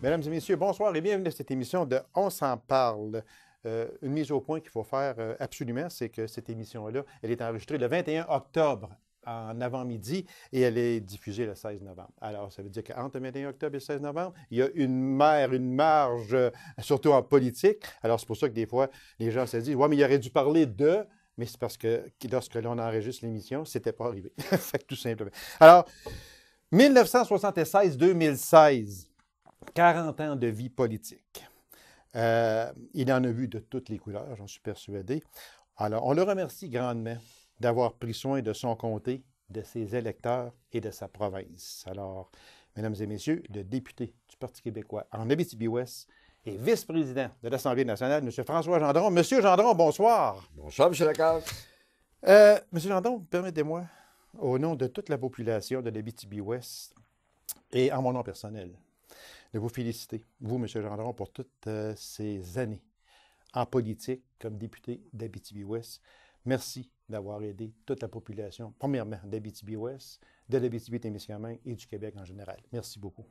Mesdames et messieurs, bonsoir et bienvenue à cette émission de On s'en parle. Une mise au point qu'il faut faire absolument, c'est que cette émission-là, elle est enregistrée le 21 octobre en avant-midi et elle est diffusée le 16 novembre. Alors, ça veut dire qu'entre le 21 octobre et le 16 novembre, il y a une marge, surtout en politique. Alors, c'est pour ça que des fois, les gens se disent « Ouais, mais il aurait dû parler de… » Mais c'est parce que lorsque l'on enregistre l'émission, ce n'était pas arrivé. Fait que tout simplement. Alors, 1976-2016. 40 ans de vie politique. Il en a vu de toutes les couleurs, j'en suis persuadé. Alors, on le remercie grandement d'avoir pris soin de son comté, de ses électeurs et de sa province. Alors, mesdames et messieurs, le député du Parti québécois en Abitibi-Ouest et vice-président de l'Assemblée nationale, M. François Gendron. Monsieur Gendron, bonsoir. Bonsoir, M. Lacasse. Monsieur Gendron, permettez-moi, au nom de toute la population de l'Abitibi-Ouest et en mon nom personnel, de vous féliciter, vous, M. Gendron, pour toutes ces années en politique comme député d'Abitibi-Ouest. Merci d'avoir aidé toute la population, premièrement d'Abitibi-Ouest, de l'Abitibi-Témiscamingue et du Québec en général. Merci beaucoup.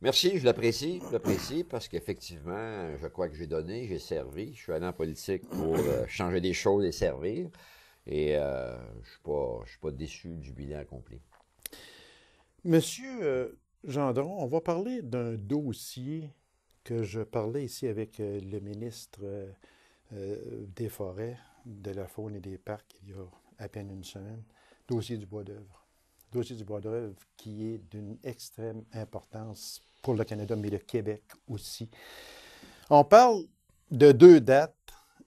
Merci, je l'apprécie parce qu'effectivement, je crois que j'ai donné, j'ai servi. Je suis allé en politique pour changer des choses et servir. Et je suis pas déçu du bilan accompli. Monsieur Gendron, on va parler d'un dossier que je parlais ici avec le ministre des Forêts, de la Faune et des Parcs il y a à peine une semaine. Dossier du bois d'œuvre. Dossier du bois d'œuvre qui est d'une extrême importance pour le Canada, mais le Québec aussi. On parle de deux dates.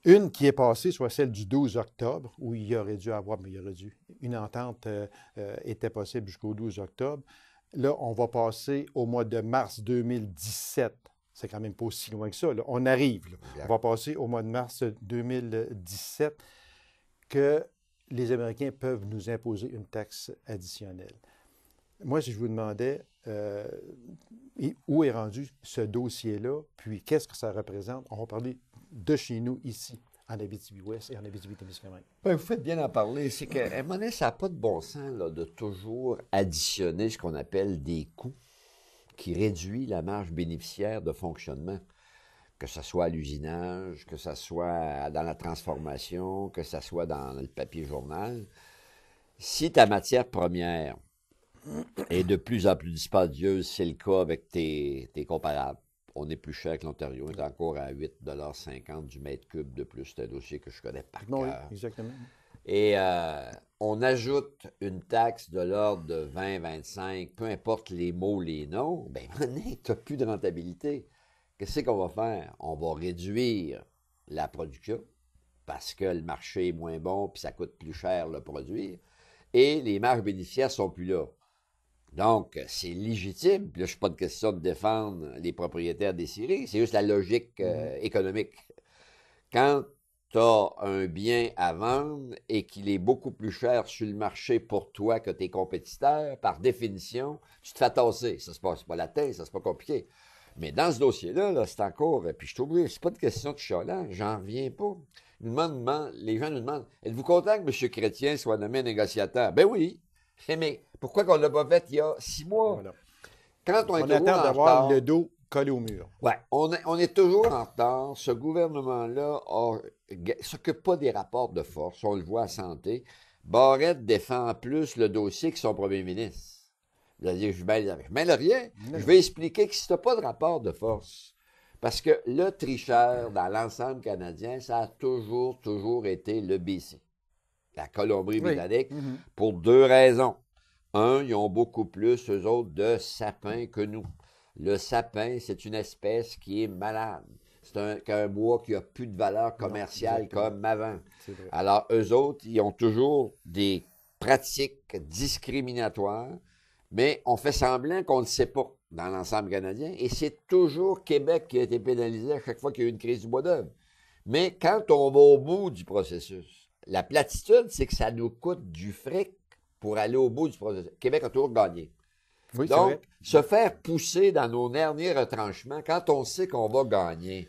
Une qui est passée, soit celle du 12 octobre, où il y aurait dû avoir, mais il y aurait dû, une entente était possible jusqu'au 12 octobre. Là, on va passer au mois de mars 2017. C'est quand même pas aussi loin que ça. Là. On arrive. Là. On va passer au mois de mars 2017 que les Américains peuvent nous imposer une taxe additionnelle. Moi, si je vous demandais où est rendu ce dossier-là, puis qu'est-ce que ça représente, on va parler de chez nous, ici, en Abitibi-Ouest et en Abitibi-Témiscamingue. Ben, vous faites bien d'en parler. C'est qu'à un moment donné, ça n'a pas de bon sens là, de toujours additionner ce qu'on appelle des coûts qui réduit la marge bénéficiaire de fonctionnement, que ce soit à l'usinage, que ce soit dans la transformation, que ce soit dans le papier journal. Si ta matière première est de plus en plus dispendieuse, c'est le cas avec tes comparables. On est plus cher que l'Ontario. On est encore à 8,50 $ du mètre cube de plus. C'est un dossier que je connais par cœur. Oui, exactement. Et on ajoute une taxe de l'ordre de 20, 25, peu importe les mots, les noms, bien, tu n'as plus de rentabilité. Qu'est-ce qu'on va faire? On va réduire la production parce que le marché est moins bon puis ça coûte plus cher le produire. Et les marges bénéficiaires ne sont plus là. Donc, c'est légitime. Puis là, je ne suis pas de question de défendre les propriétaires des scieries. C'est juste la logique économique. Quand tu as un bien à vendre et qu'il est beaucoup plus cher sur le marché pour toi que tes compétiteurs, par définition, tu te fais tasser. Ça, c'est pas la tête, ça, c'est pas compliqué. Mais dans ce dossier-là, là, c'est encore... Puis je t'oublie, c'est pas une question de chialant, j'en reviens pas. Les gens nous demandent, êtes-vous content que M. Chrétien soit nommé négociateur? Ben oui. Mais pourquoi qu'on ne l'a pas fait il y a 6 mois? Voilà. Quand on est toujours attend en d'avoir retard, le dos collé au mur. Ouais, on est toujours en retard. Ce gouvernement-là ne s'occupe pas des rapports de force. On le voit à santé. Barrette défend plus le dossier que son premier ministre. Il a dit, je mêle rien. Non. Je vais expliquer que si tu n'as pas de rapport de force, parce que le tricheur dans l'ensemble canadien, ça a toujours été le BC, la Colombie-Britannique, pour 2 raisons. Un, ils ont beaucoup plus, eux autres, de sapins que nous. Le sapin, c'est une espèce qui est malade. C'est un bois qui n'a plus de valeur commerciale comme avant. Alors, eux autres, ils ont toujours des pratiques discriminatoires, mais on fait semblant qu'on ne le sait pas dans l'ensemble canadien, et c'est toujours Québec qui a été pénalisé à chaque fois qu'il y a eu une crise du bois d'œuvre. Mais quand on va au bout du processus, la platitude, c'est que ça nous coûte du fric pour aller au bout du processus. Québec a toujours gagné. Oui, donc, se faire pousser dans nos derniers retranchements quand on sait qu'on va gagner.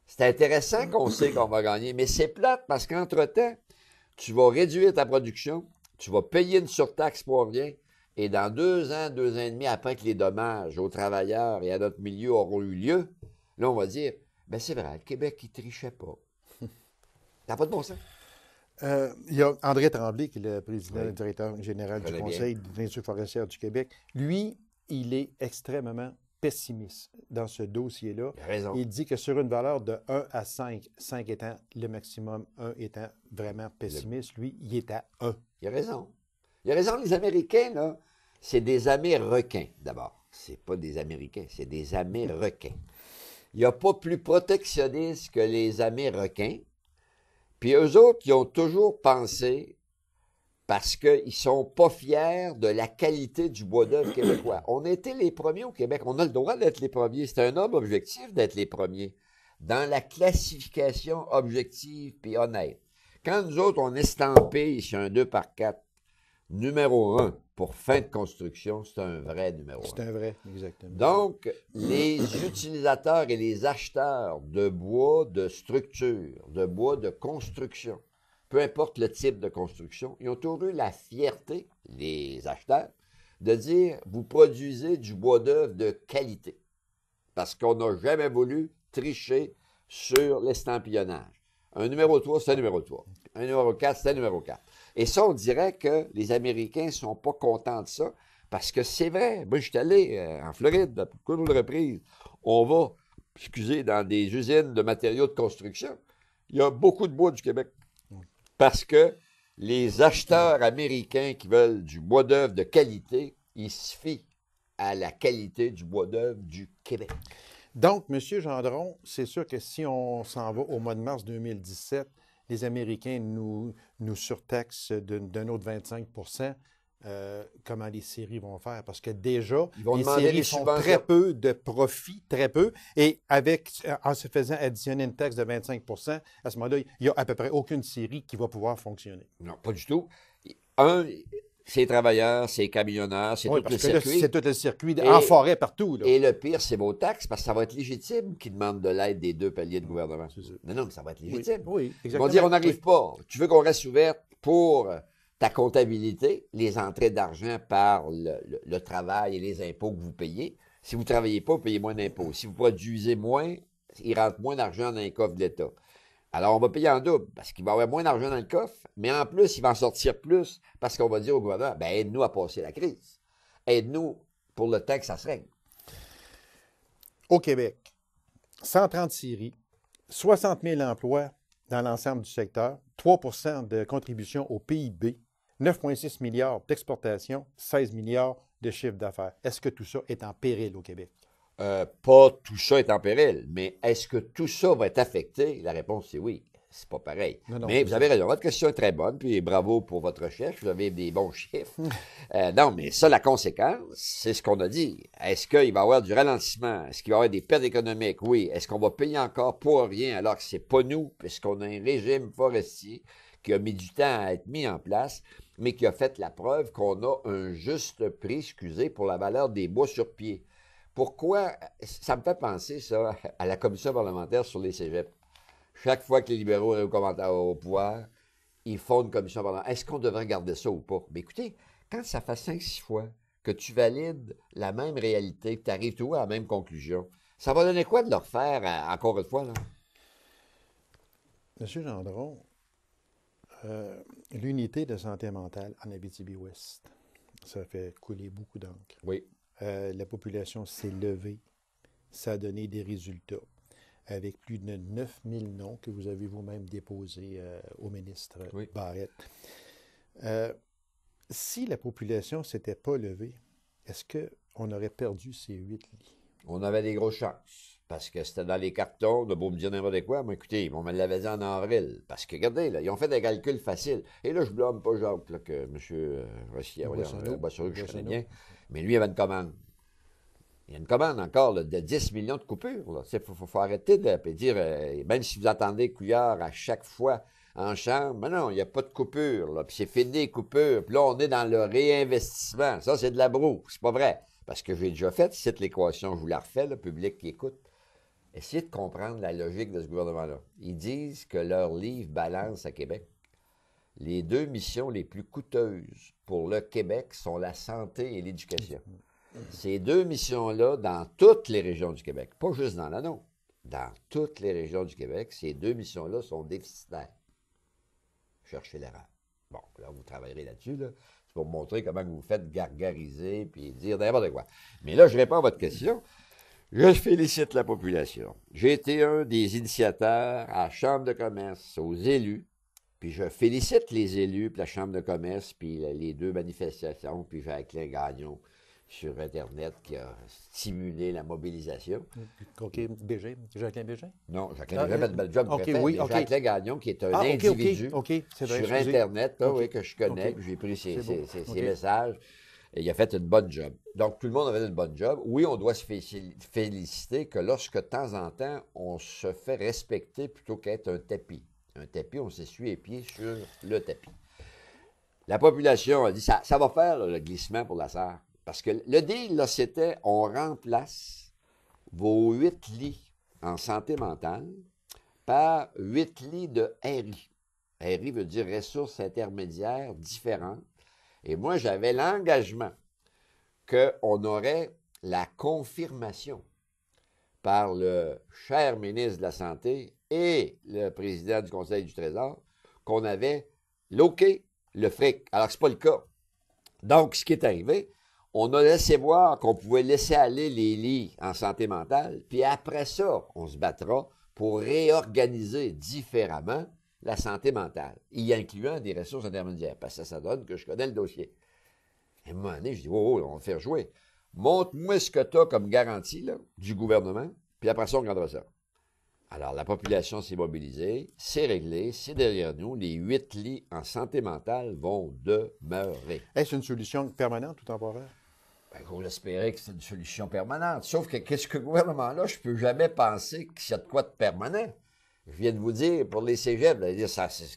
C'est intéressant qu'on sait qu'on va gagner, mais c'est plate parce qu'entre-temps, tu vas réduire ta production, tu vas payer une surtaxe pour rien, et dans 2 ans et demi, après que les dommages aux travailleurs et à notre milieu auront eu lieu, là, on va dire, ben c'est vrai, le Québec, il trichait pas. T'as pas de bon sens? Il y a André Tremblay, qui est le président, Oui. le directeur général Je du connais Conseil de l'industrie forestière du Québec. Lui, il est extrêmement pessimiste dans ce dossier-là. Il a raison. Il dit que sur une valeur de 1 à 5, 5 étant le maximum, 1 étant vraiment pessimiste, lui, il est à 1. Il a raison. Il a raison, les Américains, là, c'est des Américains, d'abord. C'est pas des Américains, c'est des Américains. Il n'y a pas plus protectionniste que les Américains. Puis eux autres, ils ont toujours pensé, parce qu'ils ne sont pas fiers de la qualité du bois d'œuvre québécois. On était les premiers au Québec. On a le droit d'être les premiers. C'est un homme objectif d'être les premiers. Dans la classification objective puis honnête. Quand nous autres, on est estampé sur un 2x4, numéro 1 pour fin de construction, c'est un vrai numéro 1. C'est un vrai, exactement. Donc, les utilisateurs et les acheteurs de bois de structure, de bois de construction, peu importe le type de construction, ils ont toujours eu la fierté, les acheteurs, de dire, vous produisez du bois d'œuvre de qualité. Parce qu'on n'a jamais voulu tricher sur l'estampillonnage. Un numéro 3, c'est un numéro 3. Un numéro 4, c'est un numéro 4. Et ça, on dirait que les Américains ne sont pas contents de ça, parce que c'est vrai. Moi, je suis allé en Floride, à beaucoup de reprises. On va, dans des usines de matériaux de construction. Il y a beaucoup de bois du Québec. Parce que les acheteurs américains qui veulent du bois d'œuvre de qualité, ils se fient à la qualité du bois d'œuvre du Québec. Donc, M. Gendron, c'est sûr que si on s'en va au mois de mars 2017, les Américains nous surtaxent d'un autre 25 comment les scieries vont faire? Parce que déjà, les scieries font très peu de profit, très peu, et en se faisant additionner une taxe de 25 à ce moment-là, il n'y a à peu près aucune scierie qui va pouvoir fonctionner. Non, pas du tout. C'est les travailleurs, c'est les camionneurs, c'est tout le circuit. C'est tout le circuit, en forêt, partout. Là. Et le pire, c'est vos taxes, parce que ça va être légitime qu'ils demandent de l'aide des 2 paliers de gouvernement. Non, mais ça va être légitime. Oui, exactement. Ils vont dire, on n'arrive pas. Tu veux qu'on reste ouverte pour ta comptabilité, les entrées d'argent par le travail et les impôts que vous payez. Si vous ne travaillez pas, vous payez moins d'impôts. Si vous produisez moins, il rentre moins d'argent dans les coffres de l'État. Alors, on va payer en double, parce qu'il va y avoir moins d'argent dans le coffre, mais en plus, il va en sortir plus, parce qu'on va dire au gouvernement, ben aide-nous à passer la crise. Aide-nous pour le temps que ça se règle. Au Québec, 130 scieries, 60 000 emplois dans l'ensemble du secteur, 3 de contribution au PIB, 9,6 milliards d'exportation, 16 milliards de chiffre d'affaires. Est-ce que tout ça est en péril au Québec? Pas tout ça est en péril, mais est-ce que tout ça va être affecté? La réponse, c'est oui. C'est pas pareil. Non, mais vous avez raison. Votre question est très bonne, puis bravo pour votre recherche. Vous avez des bons chiffres. Non, mais ça, la conséquence, c'est ce qu'on a dit. Est-ce qu'il va y avoir du ralentissement? Est-ce qu'il va y avoir des pertes économiques? Oui. Est-ce qu'on va payer encore pour rien alors que c'est pas nous, puisqu'on a un régime forestier qui a mis du temps à être mis en place, mais qui a fait la preuve qu'on a un juste prix, excusez, pour la valeur des bois sur pied. Pourquoi? Ça me fait penser, ça, à la commission parlementaire sur les cégeps. Chaque fois que les libéraux sont au pouvoir, ils font une commission parlementaire. Est-ce qu'on devrait garder ça ou pas? Mais écoutez, quand ça fait 5-6 fois que tu valides la même réalité, que tu arrives toujours à la même conclusion, ça va donner quoi de leur faire, encore une fois, là? Monsieur Gendron, l'unité de santé mentale en Abitibi-Ouest, ça fait couler beaucoup d'encre. Oui. La population s'est levée. Ça a donné des résultats. Avec plus de 9000 noms que vous avez vous-même déposés au ministre Barrette. Si la population ne s'était pas levée, est-ce qu'on aurait perdu ces 8 lits? On avait des grosses chances. Parce que c'était dans les cartons, de beau me dire n'importe quoi. Mais écoutez, on me l'avait dit en avril. Parce que, regardez, là, ils ont fait des calculs faciles. Et là, je blâme pas Jacques, là, que M. Boissonneau, que je connais bien. Mais lui, il avait une commande. Il y a une commande encore là, de 10 millions de coupures. Il faut arrêter de dire, même si vous attendez Couillard à chaque fois en chambre, mais non, il n'y a pas de coupure. Là, puis c'est fini les coupures. Puis là, on est dans le réinvestissement. Ça, c'est de la broue. C'est pas vrai. Parce que j'ai déjà fait, c'est l'équation, je vous la refais, le public qui écoute. Essayez de comprendre la logique de ce gouvernement-là. Ils disent que leur livre balance à Québec. les 2 missions les plus coûteuses pour le Québec sont la santé et l'éducation. Ces 2 missions-là, dans toutes les régions du Québec, pas juste dans la nôtre, dans toutes les régions du Québec, ces 2 missions-là sont déficitaires. Cherchez l'erreur. Bon, là, vous travaillerez là-dessus, là. C'est pour montrer comment vous faites gargariser puis dire n'importe quoi. Mais là, je réponds à votre question. Je félicite la population. J'ai été un des initiateurs à la Chambre de commerce, aux élus, puis je félicite les élus, puis la Chambre de commerce, puis les 2 manifestations, puis Jacqueline Gagnon sur Internet qui a stimulé la mobilisation. OK, Bégin, Jacqueline Bégin? Non, Jacqueline Bégin fait un bel job. OK, oui, OK. Jacqueline Gagnon, qui est un individu c'est vrai, sur Internet, là, OK. oui, que je connais, OK. puis j'ai pris ses OK. messages. Et il a fait une bonne job. Donc, tout le monde a fait une bonne job. Oui, on doit se féliciter que lorsque, de temps en temps, on se fait respecter plutôt qu'être un tapis. Un tapis, on s'essuie les pieds sur le tapis. La population a dit, ça va faire là, le glissement pour la SAR. Parce que le deal, là, c'était, on remplace vos 8 lits en santé mentale par 8 lits de RI. RI veut dire ressources intermédiaires différentes. Et moi, j'avais l'engagement qu'on aurait la confirmation par le cher ministre de la Santé et le président du Conseil du Trésor qu'on avait l'OK, le fric. Alors, ce n'est pas le cas. Donc, ce qui est arrivé, on a laissé voir qu'on pouvait laisser aller les lits en santé mentale, puis après ça, on se battra pour réorganiser différemment la santé mentale, y incluant des ressources intermédiaires, parce que ça donne que je connais le dossier. Et à un moment donné, je dis, oh, on va faire jouer. Montre-moi ce que tu as comme garantie là, du gouvernement, puis après ça, on regardera ça. Alors, la population s'est mobilisée, c'est réglé, c'est derrière nous. Les 8 lits en santé mentale vont demeurer. Est-ce une solution permanente ou temporaire? Bien, faut espérer que c'est une solution permanente. Sauf que qu'est-ce que le gouvernement-là, je ne peux jamais penser qu'il y a de quoi de permanent. Je viens de vous dire, pour les cégeps,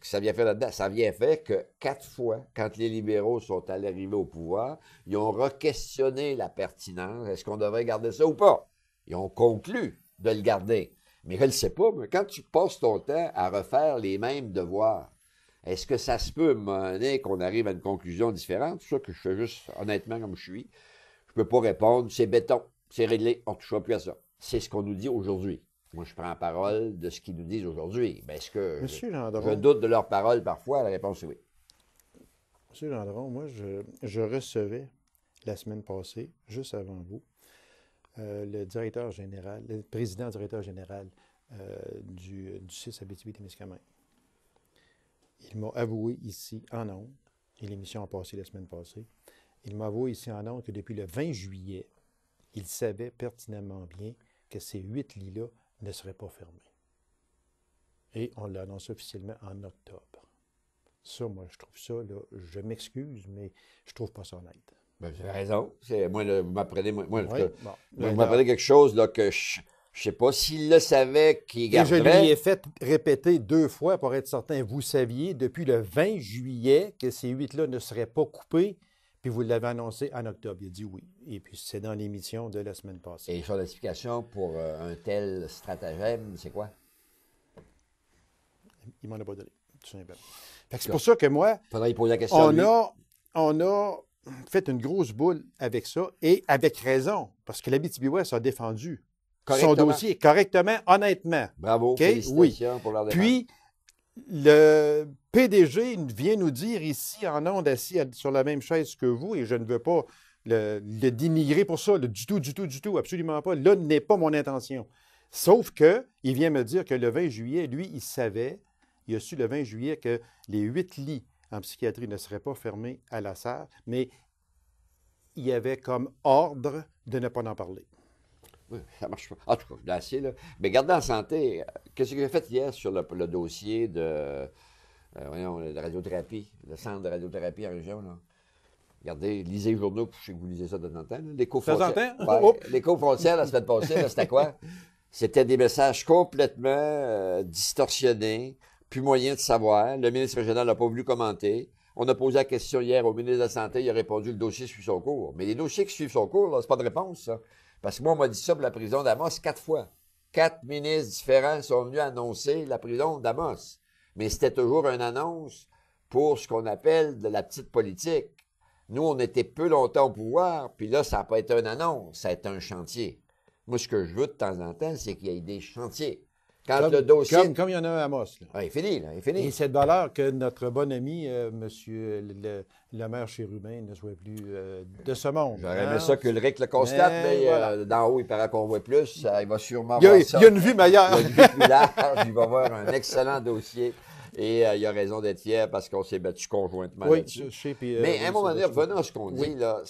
ça vient faire là-dedans. Ça vient faire que 4 fois, quand les libéraux sont arrivés au pouvoir, ils ont re-questionné la pertinence. Est-ce qu'on devrait garder ça ou pas? Ils ont conclu de le garder. Mais je ne sais pas, mais quand tu passes ton temps à refaire les mêmes devoirs, est-ce que ça se peut mener qu'on arrive à une conclusion différente? C'est ça que je fais juste honnêtement comme je suis. Je ne peux pas répondre, c'est béton, c'est réglé, on ne touchera plus à ça. C'est ce qu'on nous dit aujourd'hui. Moi, je prends la parole de ce qu'ils nous disent aujourd'hui. Mais est-ce que je doute de leur parole parfois? La réponse est oui. Monsieur Gendron, moi, je recevais la semaine passée, juste avant vous, le directeur général, le président-directeur général du CIS Abitibi-Témiscamingue. Il m'a avoué ici, en ondes, et l'émission a passé la semaine passée, il m'a avoué ici en ondes que depuis le 20 juillet, il savait pertinemment bien que ces 8 lits-là ne seraient pas fermés. Et on l'a annoncé officiellement en octobre. Ça, moi, je trouve ça, là, je m'excuse, mais je trouve pas ça honnête. Ben, vous avez raison. Moi, vous m'apprenez vous Ben, m'apprenez quelque chose là, que je ne sais pas s'il le savait, qu'il garderait. Et je lui ai fait répéter 2 fois pour être certain. Vous saviez depuis le 20 juillet que ces 8-là ne seraient pas coupés, puis vous l'avez annoncé en octobre. Il a dit oui. Et puis c'est dans l'émission de la semaine passée. Et son explication pour un tel stratagème, c'est quoi? Il m'en a pas donné, tout simplement. C'est pour ça que moi, faudrait y poser la question on a fait une grosse boule avec ça, et avec raison, parce que l'Abitibi-Ouest a défendu son dossier correctement, honnêtement. Bravo, okay? Félicitations pour leur défense. Puis, le PDG vient nous dire ici, en ondes, assis sur la même chaise que vous, et je ne veux pas le dénigrer pour ça, du tout, absolument pas. Là n'est pas mon intention. Sauf qu'il vient me dire que le 20 juillet, lui, il savait, il a su le 20 juillet que les 8 lits en psychiatrie ne seraient pas fermés à la SAR, mais il y avait comme ordre de ne pas en parler. Oui, ça marche pas. En tout cas, là, là. Mais gardez en santé, qu'est-ce que j'ai fait hier sur le dossier de radiothérapie, le centre de radiothérapie en région, là? Regardez, lisez les journaux, je sais que vous lisez ça de temps en temps. L'écho frontière. L'écho frontière, la semaine passée, c'était quoi? C'était des messages complètement distorsionnés, plus moyen de savoir. Le ministre régional n'a pas voulu commenter. On a posé la question hier au ministre de la Santé, il a répondu le dossier suit son cours. Mais les dossiers qui suivent son cours, là, c'est pas de réponse, ça. Parce que moi, on m'a dit ça pour la prison d'Amos 4 fois. 4 ministres différents sont venus annoncer la prison d'Amos. Mais c'était toujours une annonce pour ce qu'on appelle de la petite politique. Nous, on était peu longtemps au pouvoir, puis là, ça n'a pas été une annonce, ça a été un chantier. Moi, ce que je veux de temps en temps, c'est qu'il y ait des chantiers. Quand le dossier... Comme il y en a un à Amos. Là. Ah, il est fini, là, il est fini. Et c'est de valeur que notre bon ami, monsieur le maire Chérubin, ne soit plus de ce monde. J'aurais aimé ça qu'Ulrich le constate, mais voilà. d'en haut, il paraît qu'on voit plus. Il va sûrement Il y a, voir ça. il y a une vue meilleure. Il y a une vue plus large. Il va avoir un excellent dossier. Et il a raison d'être fier parce qu'on s'est battu conjointement Oui, là-dessus. je sais. Puis, Mais à un moment donné, revenons à ce qu'on Oui. dit, là,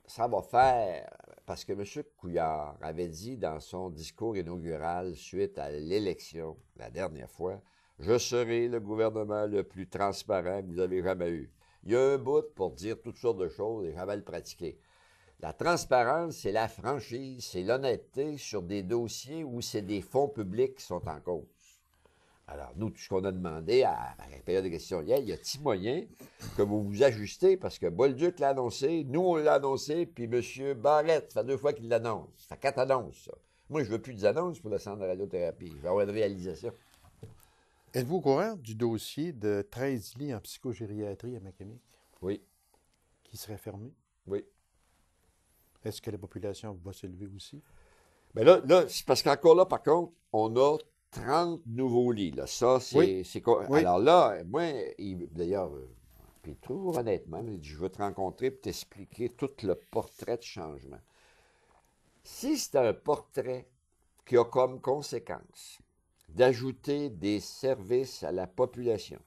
ça va faire... Parce que M. Couillard avait dit dans son discours inaugural suite à l'élection, la dernière fois, « Je serai le gouvernement le plus transparent que vous avez jamais eu. » Il y a un bout pour dire toutes sortes de choses et jamais le pratiquer. La transparence, c'est la franchise, c'est l'honnêteté sur des dossiers où c'est des fonds publics qui sont en cause. Alors, nous, tout ce qu'on a demandé à la période de questions hier, y a-t-il moyen que vous vous ajustez? Parce que Bolduc l'a annoncé, nous, on l'a annoncé, puis M. Barrette, ça fait 2 fois qu'il l'annonce. Ça fait 4 annonces, ça. Moi, je veux plus d'annonces pour le centre de radiothérapie. Je vais avoir une réalisation. Êtes-vous au courant du dossier de 13 lits en psychogériatrie à Macamic Oui, qui serait fermé? oui. Est-ce que la population va se lever aussi? Bien là c'est parce qu'encore là, par contre, on a 30 nouveaux lits. Là. Ça, c'est... Oui. Oui. Alors là, moi, d'ailleurs, puis toujours honnêtement, il dit, je veux te rencontrer pour t'expliquer tout le portrait de changement. Si c'est un portrait qui a comme conséquence d'ajouter des services à la population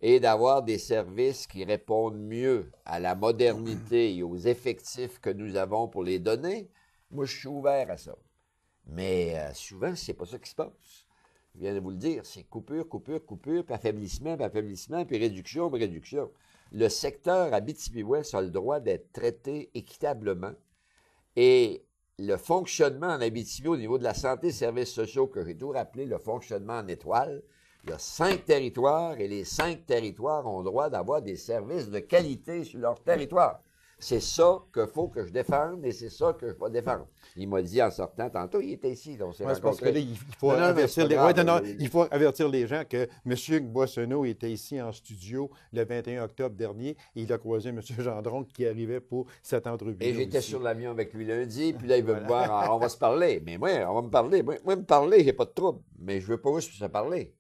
et d'avoir des services qui répondent mieux à la modernité et aux effectifs que nous avons pour les donner, moi, je suis ouvert à ça. Mais souvent, c'est pas ça qui se passe. Je viens de vous le dire, c'est coupure, coupure, coupure, puis affaiblissement, puis réduction, puis réduction. Le secteur Abitibi-Ouest a le droit d'être traité équitablement et le fonctionnement en Abitibi au niveau de la santé et services sociaux, que j'ai tout rappelé, le fonctionnement en étoile, il y a 5 territoires et les 5 territoires ont le droit d'avoir des services de qualité sur leur territoire. C'est ça qu'il faut que je défende et c'est ça que je vais défendre. Il m'a dit en sortant, tantôt, il était ici, donc c'est parce que là, il faut avertir les gens que M. Boissonneau était ici en studio le 21 octobre dernier et il a croisé M. Gendron qui arrivait pour cette entrevue. Et j'étais sur l'avion avec lui lundi, puis là, il veut me voir, on va se parler. Mais moi, on va me parler. Moi, me parler, j'ai pas de trouble. Mais je veux pas juste se parler.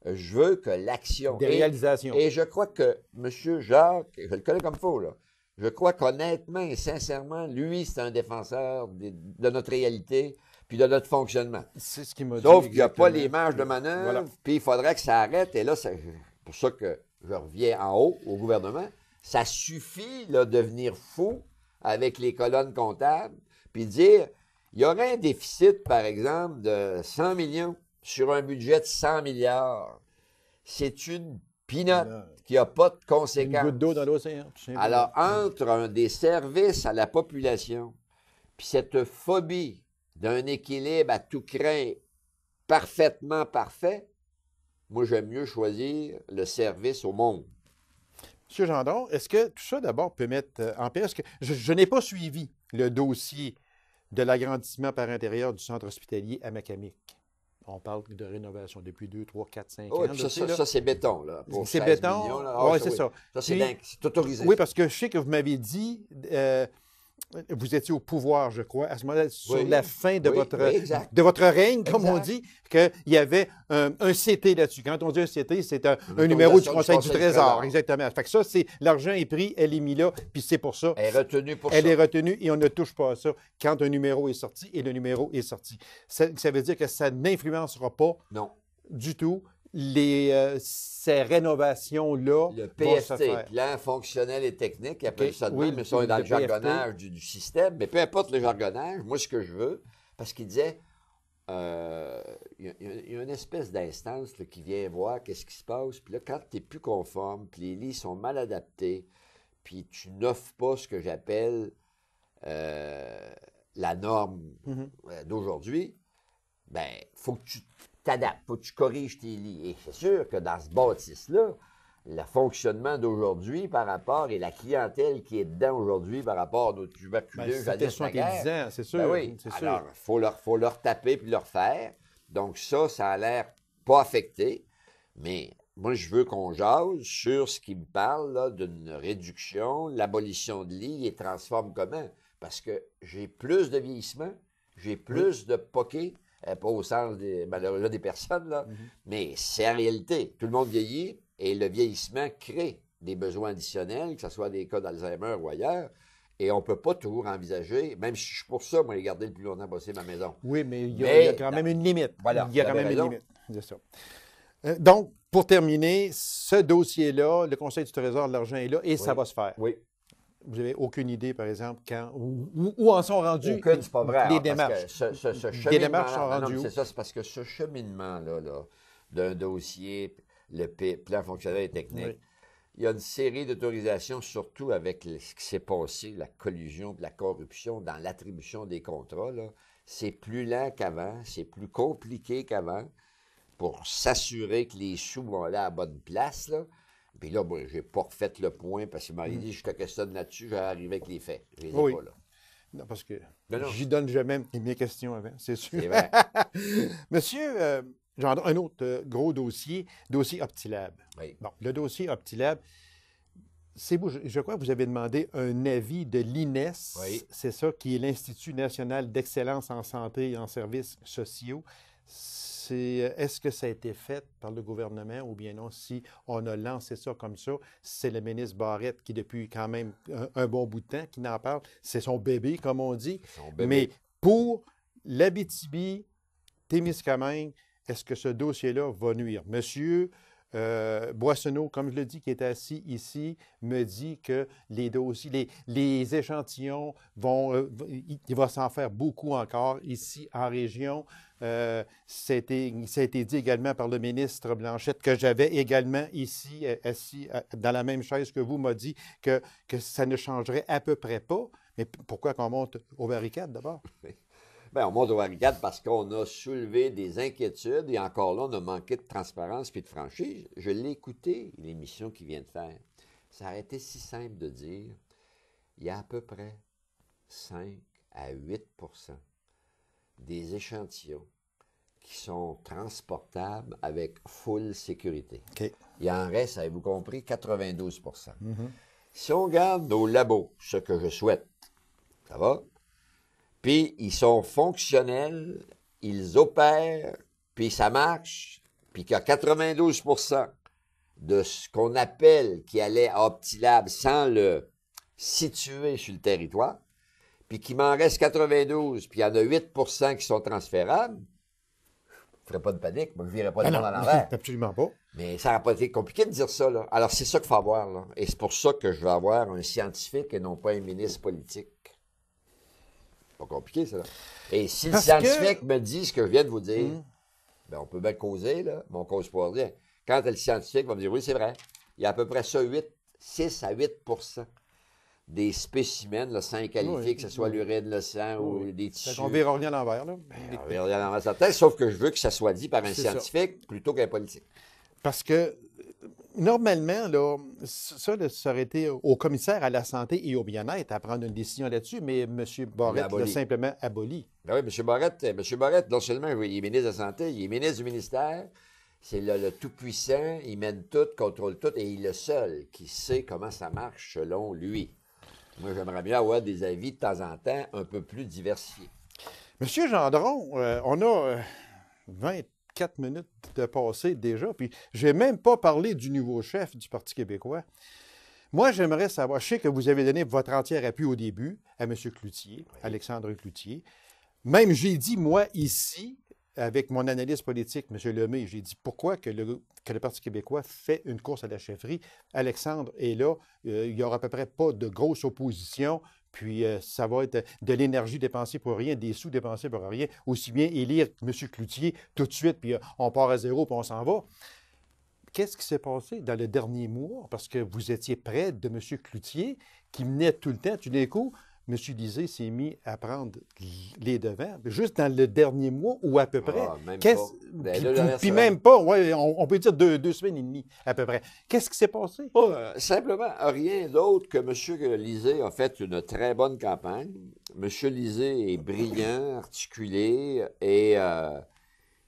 Je veux que l'action... Des réalisations. Et je crois que M. Jacques, je le connais comme il faut, là. Je crois qu'honnêtement et sincèrement, lui, c'est un défenseur de notre réalité puis de notre fonctionnement. C'est ce qu'il m'a dit. Sauf qu'il n'y a pas les marges de manœuvre, voilà. Puis il faudrait que ça arrête. Et là, c'est pour ça que je reviens en haut au gouvernement. Ça suffit là, de devenir fou avec les colonnes comptables puis dire, il y aurait un déficit, par exemple, de 100 millions sur un budget de 100 milliards. C'est une peanut qui n'a pas de conséquences. Une goutte d'eau dans l'océan. Alors, entre des services à la population, puis cette phobie d'un équilibre à tout crin parfaitement parfait, moi, j'aime mieux choisir le service au monde. M. Gendron, est-ce que tout ça, d'abord, peut mettre en paix? Parce que je n'ai pas suivi le dossier de l'agrandissement par intérieur du centre hospitalier à Macamic. On parle de rénovation depuis 2, 3, 4, 5 ans. Ça, c'est béton. C'est béton? Oui, c'est ça. Ça, c'est autorisé. Oui, parce que je sais que vous m'avez dit, vous étiez au pouvoir, je crois, à ce moment-là, sur la fin de, votre règne, comme on dit, qu'il y avait un CT là-dessus. Quand on dit un CT, c'est un numéro du Conseil du Trésor. Exactement. Fait que ça, l'argent est pris, elle est mise là, puis c'est pour ça. Elle est retenue pour ça. Elle est retenue et on ne touche pas à ça quand un numéro est sorti et le numéro est sorti. Ça veut dire que ça n'influencera pas du tout ces rénovations-là. Le PFT, plan fonctionnel et technique, il appelle ça de même, mais ça, on est dans le jargonnage du système. Mais peu importe le jargonnage, moi, ce que je veux, parce qu'il disait, il y a une espèce d'instance qui vient voir qu'est-ce qui se passe, puis là, quand tu n'es plus conforme, puis les lits sont mal adaptés, puis tu n'offres pas ce que j'appelle la norme d'aujourd'hui, bien, il faut que tu t'adaptes, il faut que tu corriges tes lits. Et c'est sûr que dans ce bâtisse-là, le fonctionnement d'aujourd'hui par rapport et la clientèle qui est dedans aujourd'hui par rapport à nos tuberculeux jadis naguère, c'est sûr. Ben oui, c'est alors, sûr. faut leur taper puis leur faire. Donc ça a l'air pas affecté. Mais moi, je veux qu'on jase sur ce qui me parle là, d'une réduction, l'abolition de lits, et transforme comment? Parce que j'ai plus de vieillissement, j'ai plus de poquets, pas au sens des, malheureux des personnes, là, mais c'est la réalité. Tout le monde vieillit et le vieillissement crée des besoins additionnels, que ce soit des cas d'Alzheimer ou ailleurs. Et on ne peut pas toujours envisager, même si je suis pour ça, moi, les garder le plus longtemps possible à la maison. Oui, mais il y a quand même une limite. Voilà, Il y a vous quand avez même une raison. limite. C'est ça. Donc, pour terminer, ce dossier-là, le Conseil du Trésor, l'argent est là et ça va se faire. Oui. Vous n'avez aucune idée, par exemple, quand où en sont rendus Aucune, c'est pas vrai. les Parce démarches. que ce Les démarches sont cheminement-là, rendues où? c'est ça, c'est parce que ce cheminement-là, d'un dossier, le plan fonctionnel et technique, Oui. il y a une série d'autorisations, surtout avec ce qui s'est passé, la collusion, la corruption dans l'attribution des contrats, là. C'est plus lent qu'avant, c'est plus compliqué qu'avant pour s'assurer que les sous vont aller à la bonne place, là. Puis là, moi, j'ai pas refait le point parce qu'il m'a dit, je te questionne là-dessus, je vais arriver avec les faits. Je les ai Oui. pas, là. Non, parce que Non. j'y donne jamais mes questions avant, c'est sûr. C'est vrai. Monsieur, Gendron, un autre gros dossier Optilab. Oui. Bon, le dossier Optilab, c'est vous, je crois que vous avez demandé un avis de l'INES, Oui. c'est ça, qui est l'Institut national d'excellence en santé et en services sociaux. Est-ce que ça a été fait par le gouvernement ou bien non? Si on a lancé ça comme ça, c'est le ministre Barrette qui, depuis quand même un bon bout de temps, qui n'en parle. C'est son bébé, comme on dit. Son bébé. Mais pour l'Abitibi, Témiscamingue, est-ce que ce dossier-là va nuire? Monsieur Boissonneau, comme je le dis, qui est assis ici, me dit que les dossiers, les échantillons il va s'en faire beaucoup encore ici en région. Ça a été dit également par le ministre Blanchette, que j'avais également ici, assis dans la même chaise que vous, m'a dit que ça ne changerait à peu près pas. Mais pourquoi qu'on monte aux barricades d'abord? Bien, on monte aux barricades parce qu'on a soulevé des inquiétudes et encore là, on a manqué de transparence puis de franchise. Je l'ai écouté, l'émission qu'il vient de faire. Ça aurait été si simple de dire, il y a à peu près 5 à 8 des échantillons qui sont transportables avec full sécurité. OK. Il en reste, avez-vous compris, 92 Si on regarde nos labos, ce que je souhaite, ça va? Puis ils sont fonctionnels, ils opèrent, puis ça marche, puis qu'il y a 92 de ce qu'on appelle qui allait à Optilab sans le situer sur le territoire, puis qu'il m'en reste 92, puis il y en a 8 qui sont transférables, je ne ferais pas de panique, moi je ne virais pas le monde à l'envers. Absolument pas. Mais ça n'aurait pas été compliqué de dire ça, là. Alors c'est ça qu'il faut avoir, là. Et c'est pour ça que je veux avoir un scientifique et non pas un ministre politique. Pas compliqué, ça. Là. Et si le scientifique me dit ce que je viens de vous dire, ben on peut bien causer, là, mais on ne cause pas rien. Quand le scientifique va me dire, oui, c'est vrai, il y a à peu près ça, 6 à 8 des spécimens, là, sans qualifier, que ce soit l'urine, le sang ou des tissus. On ne verra rien à l'envers, là. On verra rien à l'envers de sa tête, sauf que je veux que ça soit dit par un scientifique plutôt qu'un politique. Parce que normalement, là, ça aurait été au commissaire à la santé et au bien-être à prendre une décision là-dessus, mais M. Barrette l'a simplement aboli. Ben oui, M. Barrette, non seulement il est ministre de la Santé, il est ministre du ministère, c'est le tout-puissant, il mène tout, contrôle tout, et il est le seul qui sait comment ça marche selon lui. Moi, j'aimerais bien avoir des avis de temps en temps un peu plus diversifiés. Monsieur Gendron, on a 24 minutes de passé déjà, puis je n'ai même pas parlé du nouveau chef du Parti québécois. Moi, j'aimerais savoir, je sais que vous avez donné votre entier appui au début à M. Cloutier, Alexandre Cloutier. Même j'ai dit, moi, ici, avec mon analyste politique, M. Lemay, j'ai dit pourquoi que le Parti québécois fait une course à la chefferie. Alexandre est là, il n'y aura à peu près pas de grosse opposition, puis ça va être de l'énergie dépensée pour rien, des sous dépensés pour rien. Aussi bien élire M. Cloutier tout de suite, puis on part à zéro, puis on s'en va. Qu'est-ce qui s'est passé dans le dernier mois? Parce que vous étiez près de M. Cloutier, qui menait tout le temps, tout d'un coup, M. Lisée s'est mis à prendre les devants, juste dans le dernier mois ou à peu près. Même pas. Puis même pas, ouais, on peut dire 2 semaines et demie à peu près. Qu'est-ce qui s'est passé? Simplement, rien d'autre que M. Lisée a fait une très bonne campagne. M. Lisée est brillant, articulé et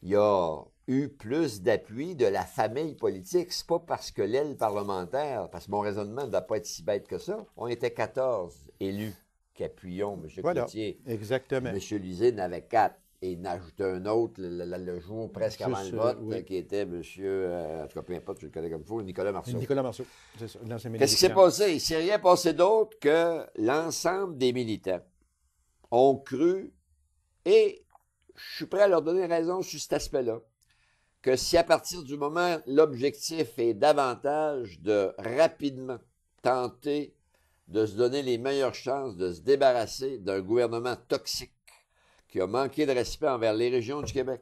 il a eu plus d'appui de la famille politique. C'est pas parce que l'aile parlementaire, parce que mon raisonnement ne doit pas être si bête que ça. On était 14 élus qui appuyions M. Cloutier. Exactement. M. Lisée n'avait 4. Et il en ajoutait un autre le jour presque avant le vote, qui était M. En tout cas, peu importe, je le connais comme il faut, Nicolas Marceau. Nicolas Marceau, c'est ça. Qu'est-ce qui s'est passé? Il ne s'est rien passé d'autre que l'ensemble des militants ont cru, et je suis prêt à leur donner raison sur cet aspect-là, que si à partir du moment l'objectif est davantage de rapidement tenter de se donner les meilleures chances de se débarrasser d'un gouvernement toxique qui a manqué de respect envers les régions du Québec,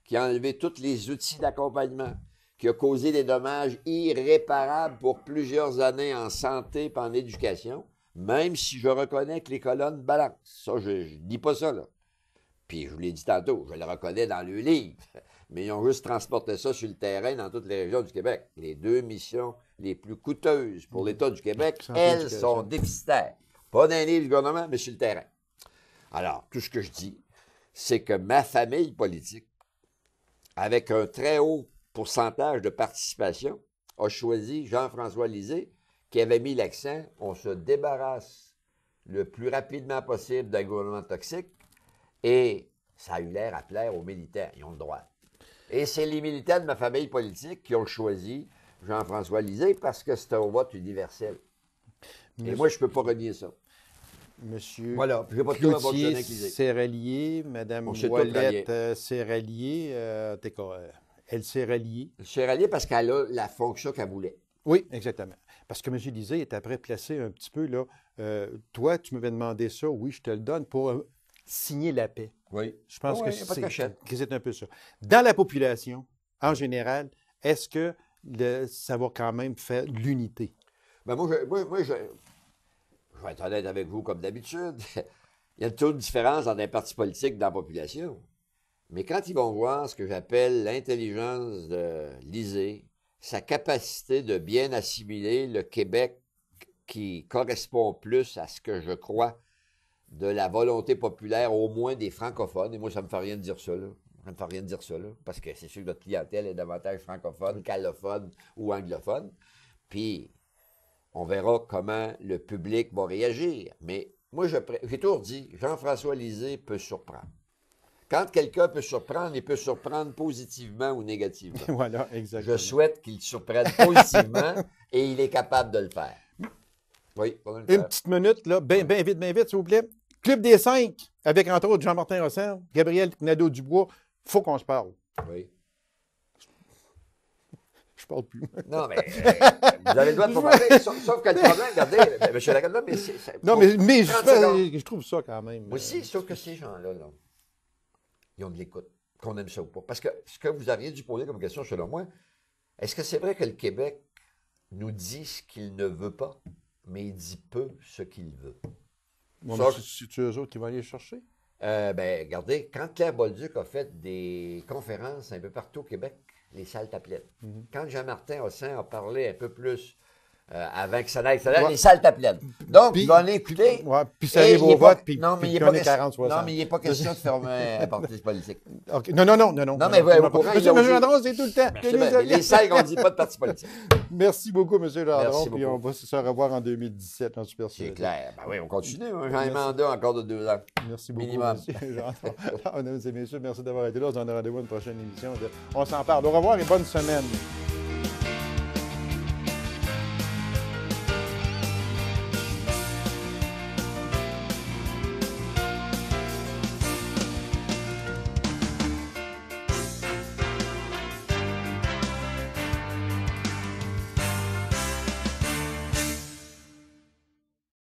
qui a enlevé tous les outils d'accompagnement, qui a causé des dommages irréparables pour plusieurs années en santé et en éducation, même si je reconnais que les colonnes balancent. Ça, je ne dis pas ça, là. Puis, je vous l'ai dit tantôt, je le reconnais dans le livre, mais ils ont juste transporté ça sur le terrain dans toutes les régions du Québec. Les 2 missions les plus coûteuses pour l'État du Québec, elles sont déficitaires. Pas dans les livres du gouvernement, mais sur le terrain. Alors, tout ce que je dis, c'est que ma famille politique, avec un très haut pourcentage de participation, a choisi Jean-François Lisée, qui avait mis l'accent, on se débarrasse le plus rapidement possible d'un gouvernement toxique, et ça a eu l'air à plaire aux militants, ils ont le droit. Et c'est les militants de ma famille politique qui ont choisi Jean-François Lisée parce que c'est un vote universel. Et moi, je ne peux pas renier ça. Monsieur voilà, je vais pas Cloutier s'est rallié, Mme Ouellette s'est ralliée, elle s'est ralliée. Elle s'est ralliée parce qu'elle a la fonction qu'elle voulait. Oui, exactement. Parce que M. Lisée est après placé un petit peu, là, toi, tu m'avais demandé ça, oui, je te le donne, pour signer la paix. Oui. Je pense que c'est un peu ça. Dans la population, en général, est-ce que ça va quand même faire l'unité? Ben moi, je vais être honnête avec vous comme d'habitude. Il y a toujours une différence entre un parti politique dans la population. Mais quand ils vont voir ce que j'appelle l'intelligence de Lisée, sa capacité de bien assimiler le Québec qui correspond plus à ce que je crois de la volonté populaire, au moins des francophones, et moi, ça ne me fait rien de dire ça, là. Ça ne me fait rien de dire ça, là, parce que c'est sûr que notre clientèle est davantage francophone qu'allophone ou anglophone. Puis, on verra comment le public va réagir. Mais moi, j'ai toujours dit, Jean-François Lisée peut surprendre. Quand quelqu'un peut surprendre, il peut surprendre positivement ou négativement. Voilà, exactement. Je souhaite qu'il surprenne positivement et il est capable de le faire. Oui, on va le faire. Une petite minute, là, bien vite, s'il vous plaît. Club des 5, avec entre autres Jean-Martin Rossand, Gabriel Nadeau-Dubois, il faut qu'on se parle. Oui. Je parle plus. Non, mais vous avez le droit de pas parler, sauf que le problème, regardez, M. Lacadon, mais c'est... Non, mais je trouve ça quand même. Moi aussi, sauf que ces gens-là, là, ils ont de l'écoute, qu'on aime ça ou pas. Parce que ce que vous auriez dû poser comme question, selon moi, est-ce que c'est vrai que le Québec nous dit ce qu'il ne veut pas, mais il dit peu ce qu'il veut? Bon, c'est eux autres qui vont aller chercher? Regardez, quand Claire Bolduc a fait des conférences un peu partout au Québec, les salles étaient pleines. Quand Jean-Martin Rossand a parlé un peu plus avant que ça n'aille, les salles étaient pleines. Donc, ils vont aller écouter. Ouais, puis ça arrive au vote, puis non, mais il n'est pas question de fermer un parti politique. Okay. Non. Non, mais vous courant, M. Gendron, c'est tout le temps. Les salles, on ne dit pas de parti politique. Merci beaucoup, M. Gendron, puis on va se revoir en 2017, j'en suis persuadé. C'est clair. Ben oui, on continue. J'ai un mandat encore de 2 ans. Merci beaucoup, minimum. M. Gendron. Mesdames et messieurs, merci d'avoir été là. On se donne rendez-vous à une prochaine émission. On s'en parle. Au revoir et bonne semaine.